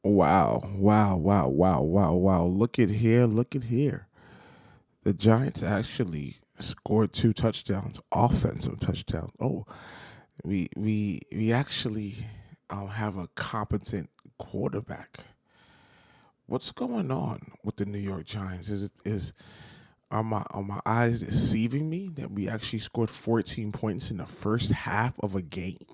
Wow, wow, wow, wow, wow, wow. Look at here, look at here. The Giants actually scored two touchdowns, offensive touchdowns. Oh, we actually have a competent quarterback. What's going on with the New York Giants? Is are my eyes deceiving me that we actually scored 14 points in the first half of a game?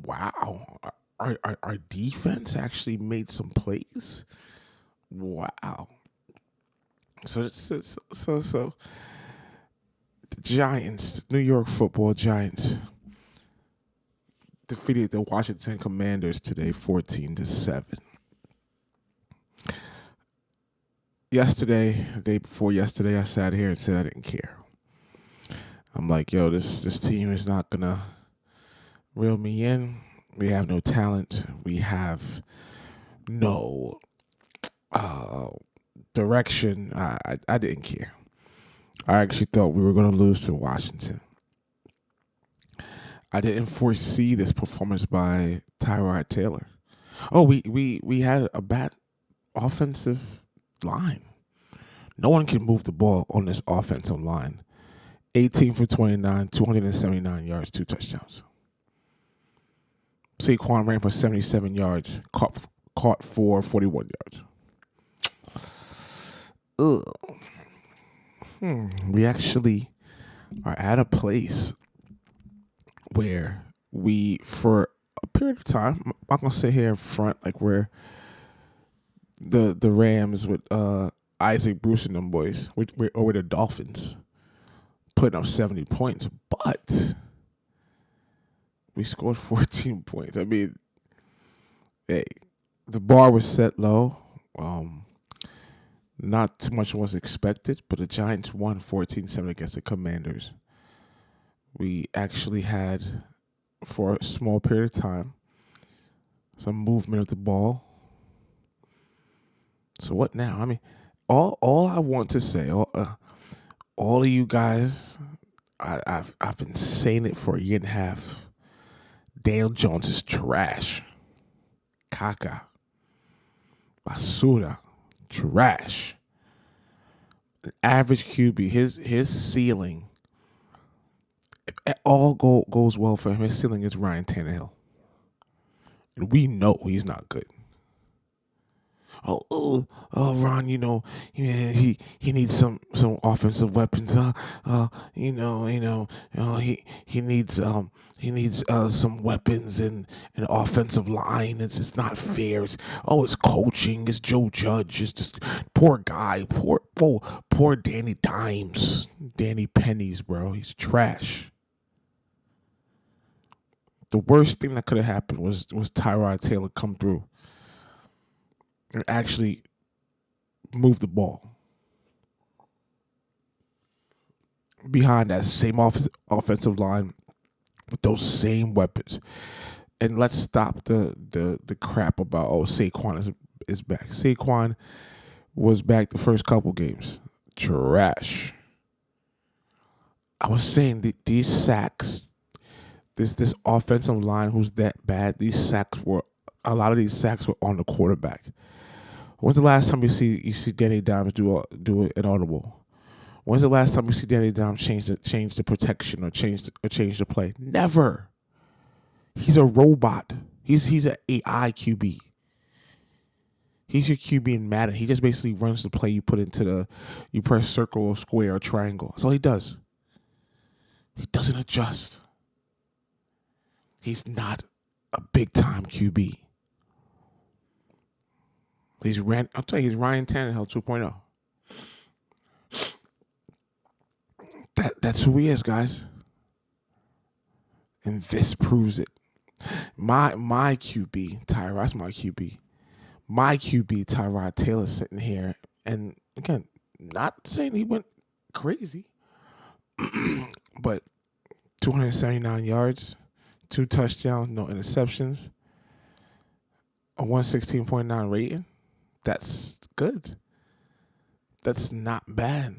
Wow. Our defense actually made some plays. Wow. So the Giants, New York Football Giants, defeated the Washington Commanders today, 14-7. Yesterday, the day before yesterday, I sat here and said I didn't care. I'm like, yo, this team is not gonna reel me in. We have no talent. We have no uh, direction. I didn't care. I actually thought we were going to lose to Washington. I didn't foresee this performance by Tyrod Taylor. Oh, we had a bad offensive line. No one can move the ball on this offensive line. 18 for 29, 279 yards, two touchdowns. Saquon ran for 77 yards, caught for 41 yards. Ugh. We actually are at a place where we, for a period of time, I'm not gonna sit here in front like we're the Rams with Isaac Bruce and them boys, or with the Dolphins putting up 70 points, but we scored 14 points. I mean, hey, the bar was set low. Not too much was expected, but the Giants won 14-7 against the Commanders. We actually had, for a small period of time, some movement of the ball. So what now? I mean, all I want to say, all of you guys, I've been saying it for a year and a half. Dale Jones is trash. Caca. Basura. Trash. An average QB. His ceiling, if all goes well for him, his ceiling is Ryan Tannehill. And we know he's not good. Ron, he needs some offensive weapons. He needs some weapons and offensive line. It's not fair. It's coaching. It's Joe Judge. It's just poor guy. Poor Danny Dimes. Danny Pennies, bro. He's trash. The worst thing that could have happened was Tyrod Taylor come through and actually move the ball behind that same offensive line with those same weapons. And let's stop the crap about Saquon is back. Saquon was back the first couple games. Trash. I was saying these sacks, this offensive line who's that bad, a lot of these sacks were on the quarterback. When's the last time you see Danny Dimes do an audible? When's the last time you see Danny Dimes change the protection or change the play? Never. He's a robot. He's an AI QB. He's your QB in Madden. He just basically runs the play you put you press circle or square or triangle. That's all he does. He doesn't adjust. He's not a big time QB. I'll tell you, he's Ryan Tannehill 2.0. That's who he is, guys. And this proves it. My QB, Tyrod's my QB. My QB, Tyrod Taylor, sitting here, and again, not saying he went crazy, but 279 yards, two touchdowns, no interceptions, a 116.9 rating. That's good. That's not bad.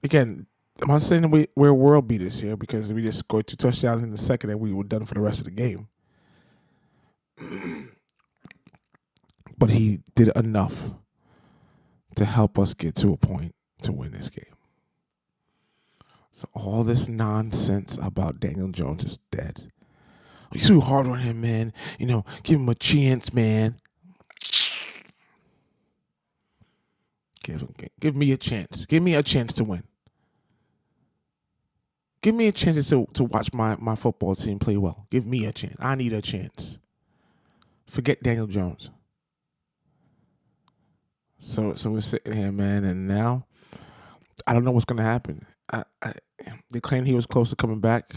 Again, I'm not saying we're world beaters here because we just scored two touchdowns in the second and we were done for the rest of the game. but he did enough to help us get to a point to win this game. So all this nonsense about Daniel Jones is dead. You too hard on him, man. Give him a chance, man. Give me a chance. Give me a chance to win. Give me a chance to watch my football team play well. Give me a chance. I need a chance. Forget Daniel Jones. So we're sitting here, man, and now I don't know what's gonna happen. They claim he was close to coming back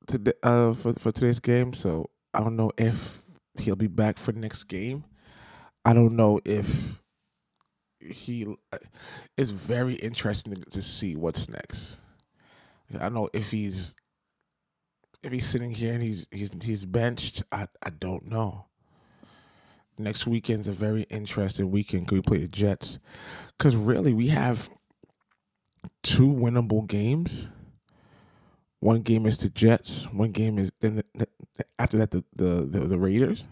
for today's game, so I don't know if he'll be back for next game. I don't know if it's very interesting to see what's next. I don't know if he's sitting here and he's benched. I don't know. Next weekend's a very interesting weekend. Could we play the Jets? Because really, we have 2 winnable games. One game is the Jets. One game is after that the Raiders.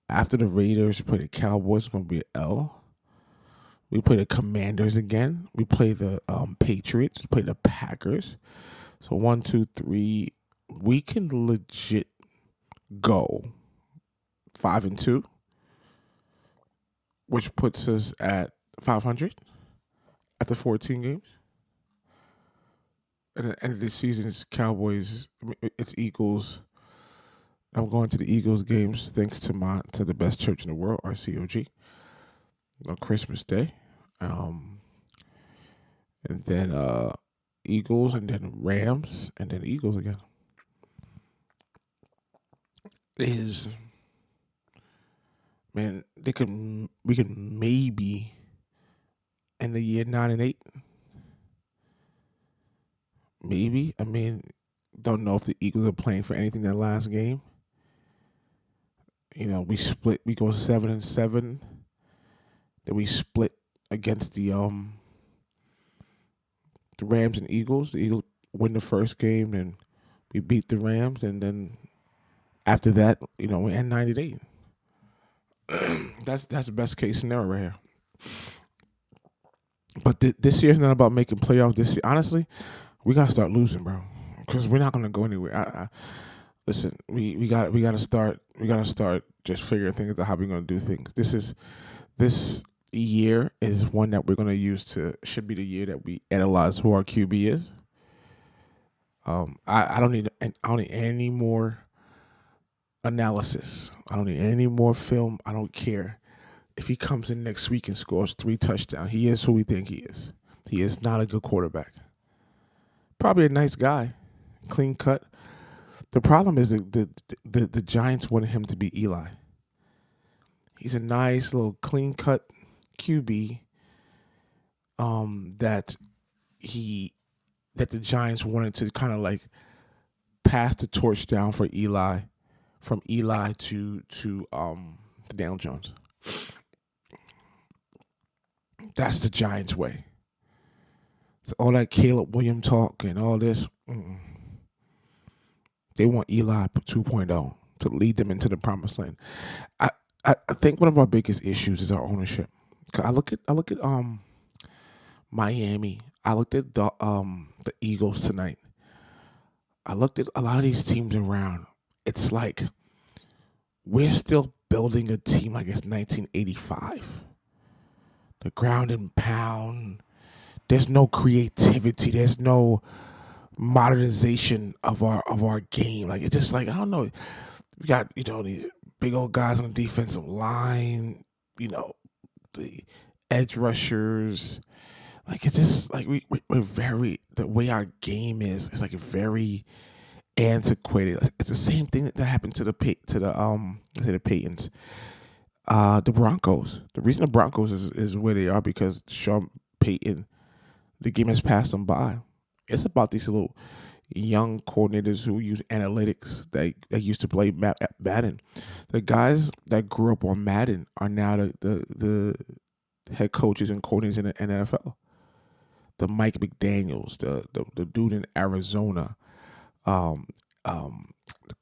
After the Raiders, we play the Cowboys. It's gonna be an L. We play the Commanders again. We play the Patriots. We play the Packers. So 1, 2, 3. We can legit go 5-2, which puts us at 500 after 14 games. At the end of the season, it's Cowboys. It's Eagles. I'm going to the Eagles games thanks to the best church in the world, RCOG, on Christmas Day, and then Eagles, and then Rams, and then Eagles again. Man, we could maybe end the year 9-8. Maybe. I mean, don't know if the Eagles are playing for anything that last game. We split. We go 7-7. Then we split against the Rams and Eagles. The Eagles win the first game, and we beat the Rams, and then after that, we end 9-8. That's the best case scenario right here. But this year's not about making playoffs. This year, honestly, we gotta start losing, bro, because we're not gonna go anywhere. Listen, we gotta start just figuring things out, how we're gonna do things. This year is one that we're gonna use should be the year that we analyze who our QB is. I don't need any more analysis. I don't need any more film. I don't care if he comes in next week and scores 3 touchdowns. He is who we think he is. He is not a good quarterback. Probably a nice guy, clean cut. The problem is the Giants wanted him to be Eli. He's a nice little clean cut QB that the Giants wanted to kind of like pass the torch down for Eli, from Eli to Daniel Jones. That's the Giants' way. So all that Caleb Williams talk and all this, they want Eli 2.0 to lead them into the promised land. I think one of our biggest issues is our ownership. I look at Miami. I looked at the Eagles tonight. I looked at a lot of these teams around. It's like we're still building a team like it's 1985. The ground and pound. There's no creativity. There's no modernization of our game. Like, it's just like, I don't know. We got, these big old guys on the defensive line, the edge rushers. Like, it's just like we're very, the way our game is, it's like very antiquated. It's the same thing that happened to the Paytons. The Broncos. The reason the Broncos is where they are because Sean Payton, the game has passed them by. It's about these little young coordinators who use analytics that used to play Madden. The guys that grew up on Madden are now the head coaches and coordinators in the NFL. The Mike McDaniels, the dude in Arizona, the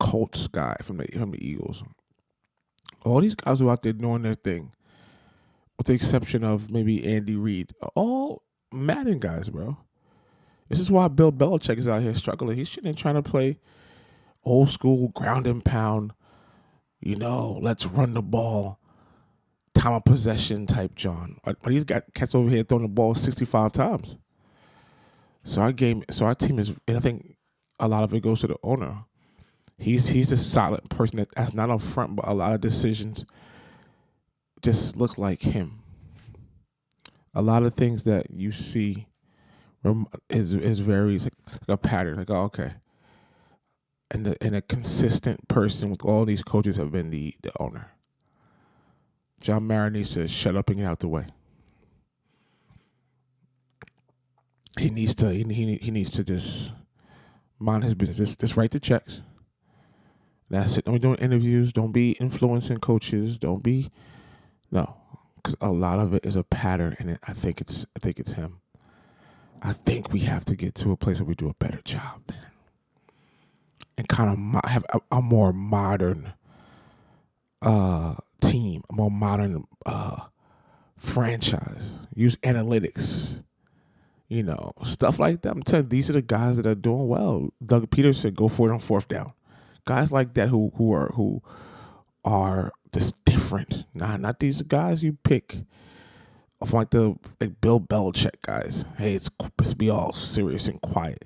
Colts guy from the Eagles. All these guys who are out there doing their thing, with the exception of maybe Andy Reid, are all Madden guys, bro. This is why Bill Belichick is out here struggling. He's sitting there trying to play old school ground and pound, let's run the ball, time of possession type John. But he's got cats over here throwing the ball 65 times. So our team is, and I think a lot of it goes to the owner. He's a solid person that's not up front, but a lot of decisions just look like him. A lot of things that you see is very like a pattern. Like, oh, okay, and a consistent person with all these coaches have been the owner. John Mara needs to shut up and get out the way. He needs to just mind his business. Just write the checks. That's it. Don't be doing interviews. Don't be influencing coaches. Don't be because a lot of it is a pattern, and I think it's him. I think we have to get to a place where we do a better job, man, and kind of have a more modern team, a more modern franchise. Use analytics, stuff like that. I'm telling you, these are the guys that are doing well. Doug Peterson, go for it on fourth down. Guys like that who are just different. Not these guys you pick of like Bill Belichick guys. Hey, it's supposed to be all serious and quiet.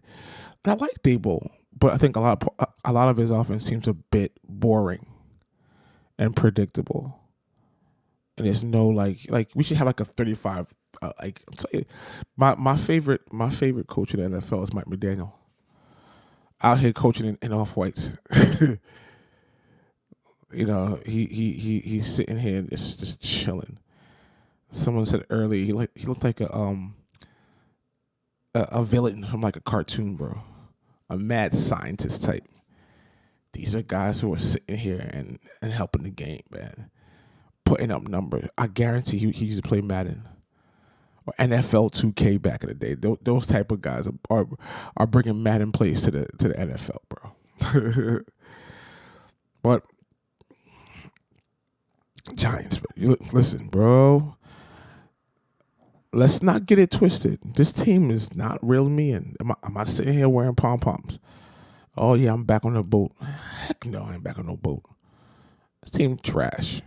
And I like Dable, but I think a lot of his offense seems a bit boring and predictable. And there's no like we should have like a 35. I'm telling you, my favorite coach in the NFL is Mike McDaniel. Out here coaching in off whites. He's sitting here and just chilling. Someone said earlier he looked like a villain from like a cartoon, bro. A mad scientist type. These are guys who are sitting here and helping the game, man. Putting up numbers. I guarantee he used to play Madden or NFL 2K back in the day. Those type of guys are bringing Madden plays to the NFL, bro. But Giants, listen, bro. Let's not get it twisted. This team is not reeling me in. Am I sitting here wearing pom-poms? Oh, yeah, I'm back on the boat. Heck no, I ain't back on no boat. This team trash.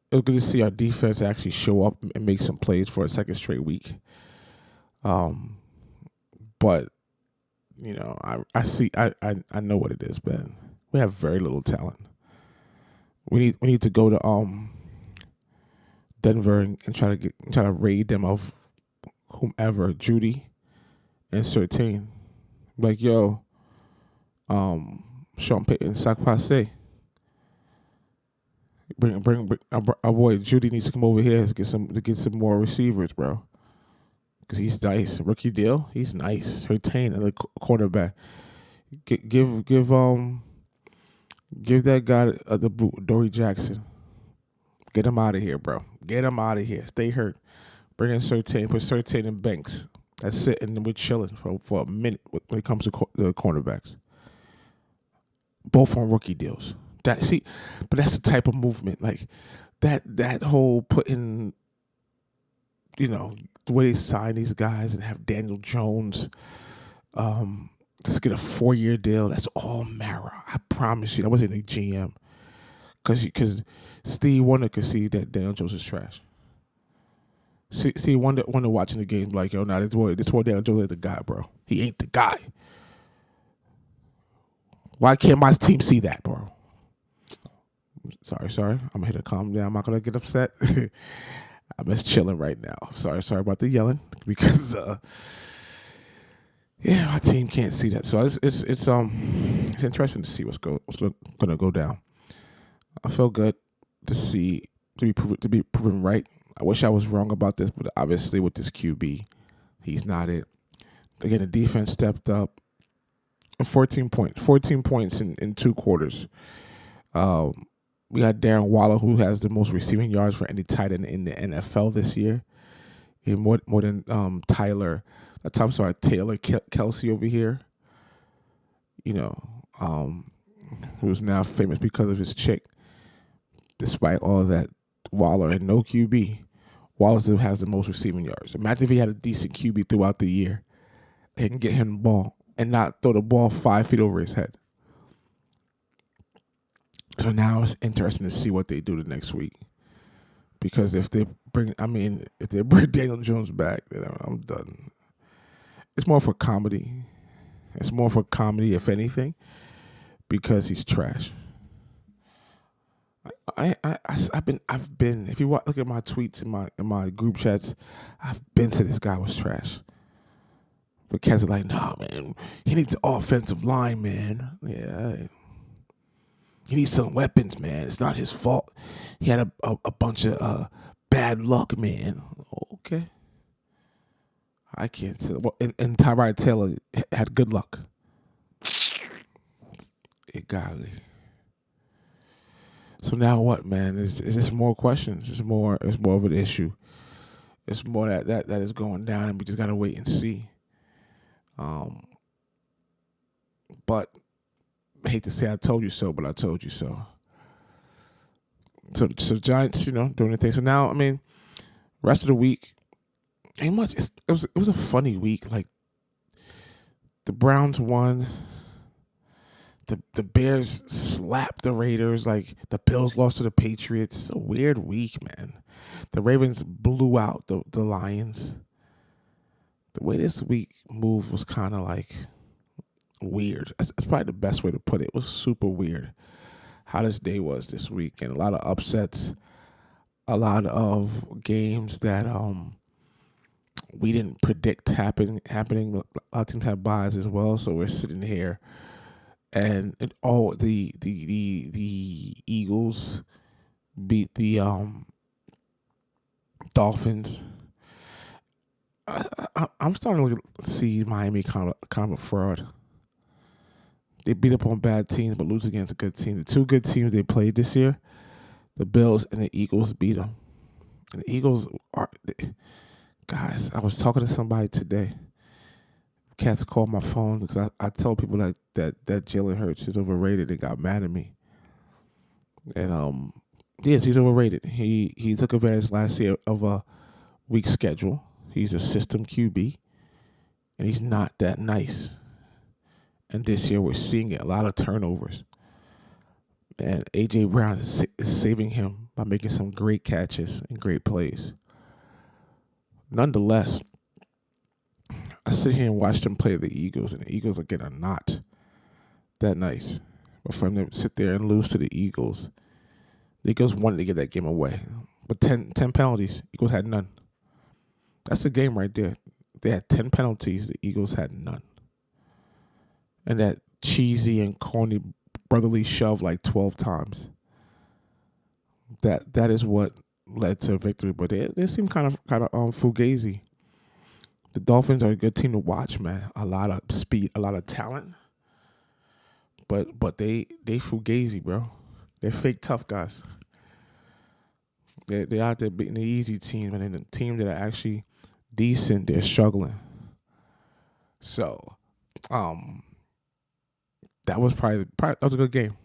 It was good to see our defense actually show up and make some plays for a second straight week. But, I know what it is, man. We have very little talent. We need to go to Denver and try to raid them of whomever, Judy and Surtain. Like, yo, Sean Payton, sac passe. Bring our boy Judy needs to come over here to get some more receivers, bro. Because he's nice. Rookie deal, he's nice. Surtain, another quarterback. Give that guy the boot, Dory Jackson. Get him out of here, bro. Get him out of here. Stay hurt. Bring in Surtain. Put Surtain in Banks. That's it. And then we're chilling for a minute when it comes to the cornerbacks. Both on rookie deals. But that's the type of movement. Like, that whole putting, the way they sign these guys and have Daniel Jones just get a 4-year deal. That's all Mara. I promise you. That wasn't a GM. Because Steve Wonder could see that Daniel Jones is trash. See, Wonder watching the game like, yo, this boy Daniel Jones is the guy, bro. He ain't the guy. Why can't my team see that, bro? Sorry. I'm here to calm down. I'm not gonna get upset. I'm just chilling right now. Sorry about the yelling because my team can't see that. So it's interesting to see what's gonna go down. I feel good to be proven right. I wish I was wrong about this, but obviously with this QB, he's not it. Again, the defense stepped up. 14 points in 2 quarters. We got Darren Waller, who has the most receiving yards for any tight end in the NFL this year. And more than Taylor Kelsey over here. Who's now famous because of his chick. despite all that. Waller and no QB. Waller still has the most receiving yards. Imagine if he had a decent QB throughout the year. They can get him the ball and not throw the ball 5 feet over his head. So now it's interesting to see what they do the next week. Because if they bring Daniel Jones back, then I'm done. It's more for comedy. It's more for comedy, if anything, because he's trash. I've been. If you look at my tweets in my group chats, I've been to this guy was trash. But cats are like, nah, man, he needs an offensive line, man. Yeah, he needs some weapons, man. It's not his fault. He had a bunch of bad luck, man. Okay, I can't tell. Well, and Tyrod Taylor had good luck. It golly. So now what, man? Is just more questions? It's more of an issue. It's more that is going down, and we just gotta wait and see. But I hate to say I told you so, but I told you so. So Giants, doing their thing. So now, rest of the week, ain't much. It was a funny week. Like the Browns won. The Bears slapped the Raiders. Like the Bills lost to the Patriots. It's a weird week, man. The Ravens blew out the Lions. The way this week moved was kind of like weird. That's probably the best way to put it. It was super weird how this day was this week, and a lot of upsets, a lot of games that we didn't predict happening. A lot of teams have buys as well, so we're sitting here. And the Eagles beat the Dolphins. I'm starting to see Miami kind of a fraud. They beat up on bad teams but lose against a good team. The two good teams they played this year, the Bills and the Eagles, beat them. And the Eagles guys, I was talking to somebody today. Cats called my phone because I told people that Jalen Hurts is overrated. They got mad at me. And yes, he's overrated. He took advantage last year of a weak schedule. He's a system QB, and he's not that nice. And this year we're seeing it, a lot of turnovers. And A.J. Brown is saving him by making some great catches and great plays. Nonetheless, I sit here and watch them play the Eagles, and the Eagles are getting not that nice. But for them to sit there and lose to the Eagles wanted to get that game away. But 10 penalties, Eagles had none. That's the game right there. They had 10 penalties, the Eagles had none. And that cheesy and corny brotherly shove like 12 times. That is what led to a victory. But they seem kind of fugazi. The Dolphins are a good team to watch, man. A lot of speed, a lot of talent. But they fugazi, bro. They're fake tough guys. They're out there beating the easy team, and then the team that are actually decent, they're struggling. So, that was that was a good game.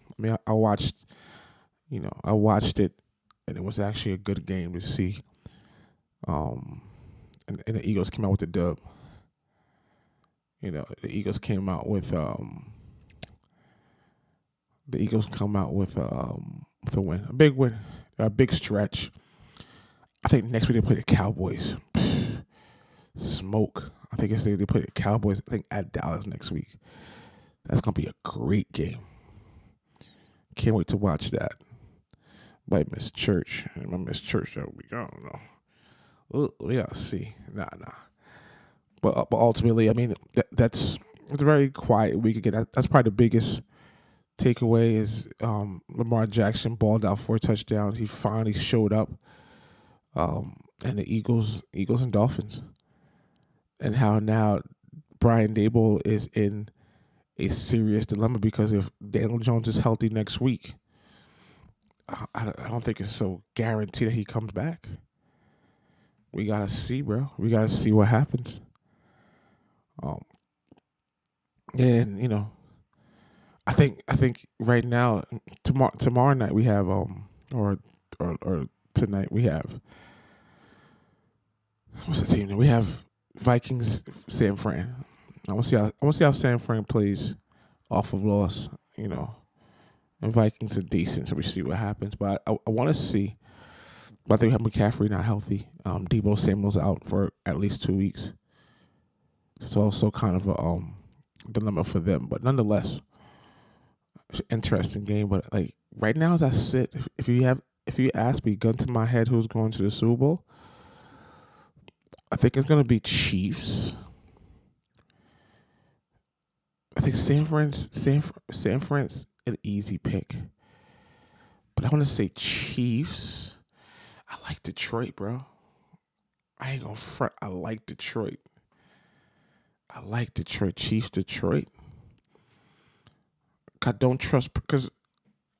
I watched it, and it was actually a good game to see. And the Eagles came out with the dub. The Eagles came out with a win, a big win, a big stretch. I think next week they play the Cowboys. Smoke. I think they play the Cowboys. I think at Dallas next week. That's gonna be a great game. Can't wait to watch that. Might miss church. I might miss church that week. I don't know. We gotta see. Nah. But ultimately, that's a very quiet week again. That's probably the biggest takeaway is Lamar Jackson balled out 4 touchdowns. He finally showed up. And the Eagles and Dolphins, and how now Brian Daboll is in a serious dilemma because if Daniel Jones is healthy next week, I don't think it's so guaranteed that he comes back. We gotta see, bro. We gotta see what happens. And I think right now tomorrow night we have or tonight we have, what's the team? We have Vikings, San Fran. I want to see how San Fran plays off of loss. And Vikings are decent, so we see what happens. But I want to see. But I think we have McCaffrey not healthy. Deebo Samuel's out for at least 2 weeks. It's also kind of a dilemma for them. But nonetheless, it's an interesting game. But like right now, as I sit, if you ask me, gun to my head, who's going to the Super Bowl, I think it's going to be Chiefs. I think San Fran's an easy pick. But I want to say Chiefs. I like Detroit, bro. I ain't gonna front. I like Detroit. Chiefs, Detroit. I don't trust because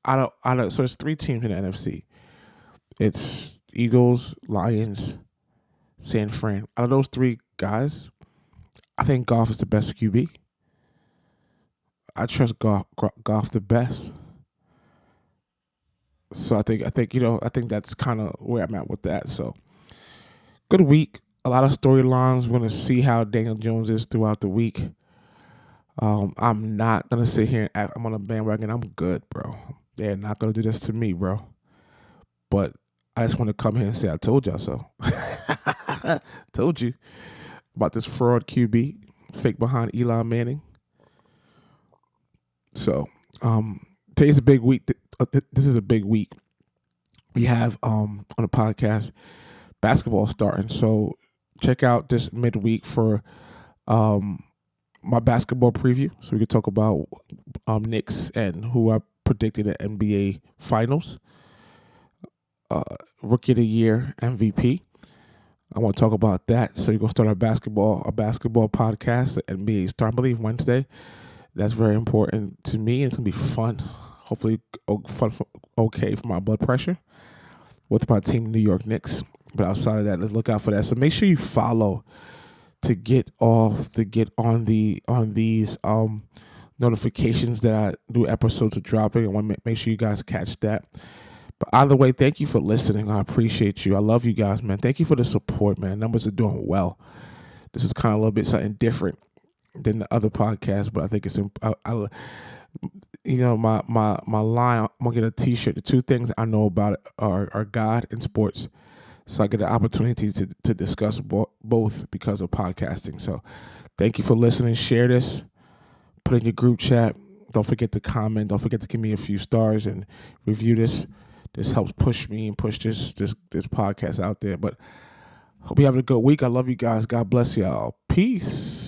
I don't. So there's 3 teams in the NFC. It's Eagles, Lions, San Fran. Out of those 3 guys, I think Goff is the best QB. I trust Goff the best. So I think that's kind of where I'm at with that. So good week. A lot of storylines. We're gonna see how Daniel Jones is throughout the week. I'm not gonna sit here and act, I'm on a bandwagon. I'm good, bro. They're not gonna do this to me, bro. But I just want to come here and say I told y'all so. Told you about this fraud QB, fake behind Eli Manning. So today's a big week. This is a big week. We have on the podcast basketball starting. So check out this midweek for my basketball preview. So we can talk about Knicks and who I predicted at NBA Finals. Rookie of the Year MVP. I want to talk about that. So you're gonna start a basketball podcast. The NBA start, I believe, Wednesday. That's very important to me. It's gonna be fun. Hopefully, okay for my blood pressure with my team, New York Knicks. But outside of that, let's look out for that. So make sure you follow to get on these notifications that I do episodes are dropping. I want to make sure you guys catch that. But either way, thank you for listening. I appreciate you. I love you guys, man. Thank you for the support, man. Numbers are doing well. This is kind of a little bit something different than the other podcasts, but I think it's my line. I'm gonna get a T-shirt. The 2 things I know about it are God and sports. So I get the opportunity to discuss both because of podcasting. So thank you for listening. Share this. Put in your group chat. Don't forget to comment. Don't forget to give me a few stars and review this. This helps push me and push this podcast out there. But hope you having a good week. I love you guys. God bless y'all. Peace.